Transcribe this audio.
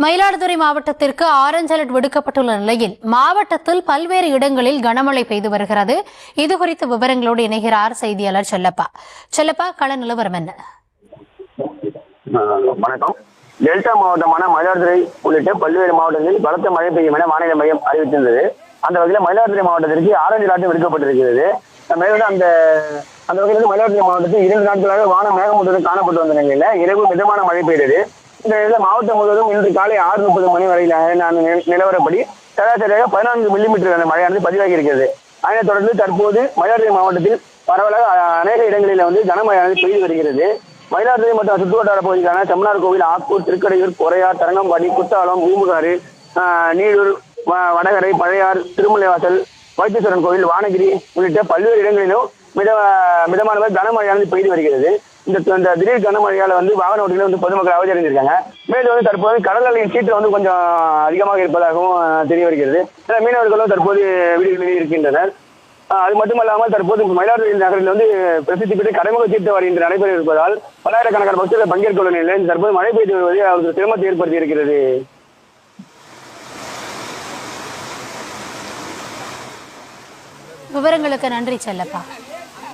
மயிலாடுதுறை மாவட்டத்திற்கு orange alert விடுக்கப்பட்டுள்ள நிலையில் மாவட்டத்தில் பல்வேறு இடங்களில் கனமழை பெய்து வருகிறது. இதுகுறித்த விவரங்களோடு இணைகிறார் செய்தியாளர் செல்லப்பா. கள நிலவரம் என்ன? வணக்கம். டெல்டா மாவட்டமான மயிலாடுதுறை உள்ளிட்ட பல்வேறு மாவட்டங்களில் பலத்த மழை பெய்யும் என வானிலை மையம் அறிவித்திருந்தது. அந்த வகையில் மயிலாடுதுறை மாவட்டத்திற்கு ஆரஞ்சு அலர்ட் விடுக்கப்பட்டிருக்கிறது. மேலும் அந்த வகையில் மயிலாடுதுறை மாவட்டத்தில் 2 நாட்களாக வானம் மேகமூட்டத்துடன் காணப்பட்டு வந்த நிலையில இரவு மிதமான மழை பெய்தது. இந்த நிலையில் மாவட்டம் முழுவதும் இன்று காலை 6:30 மணி வரையிலான நிலவரப்படி சராசரியாக 14 மில்லிமீட்டர் மழையானது பதிவாகி இருக்கிறது. அதனைத் தொடர்ந்து தற்போது மயிலாடுதுறை மாவட்டத்தில் பரவலாக அநேக இடங்களில் கனமழையானது பெய்து வருகிறது. மயிலாடுதுறை மற்றும் சுற்றுவட்டார பகுதிக்கான செம்மனார் கோவில், ஆக்கூர், திருக்கடையூர், கொரையார், தரங்கம்பாடி, குத்தாலம், பூம்புகாறு, நீடூர், வடகரை, பழையார், திருமலைவாசல், வைத்தீஸ்வரன் கோவில், வானகிரி உள்ளிட்ட பல்வேறு இடங்களிலும் மிதமான கனமழையானது பெய்து வருகிறது. இந்த திடீர் கனமழையால் வாகன ஓட்டிகள் பொதுமக்கள் அவதியடைந்திருக்காங்க. மேலும் தற்போது கடல் அலையின் சீற்றம் கொஞ்சம் அதிகமாக இருப்பதாகவும் தெரிய வருகிறது. மீனவர்களும் தற்போது வீடுகளில் இருக்கின்றனர். அது மட்டுமல்லாமல் தற்போது மயிலாடுதுறை நகரில் பிரசித்தி பெற்ற கடைமுக தீர்த்தவாரி இன்று நடைபெற இருப்பதால் பல்லாயிரக்கணக்கான பக்தர்கள் பங்கேற்க உள்ள நிலையில் தற்போது மழை பெய்து வருவது அவருக்கு சிரமத்தை ஏற்படுத்தி இருக்கிறது. விவரங்களுக்கு நன்றி செல்லப்பா.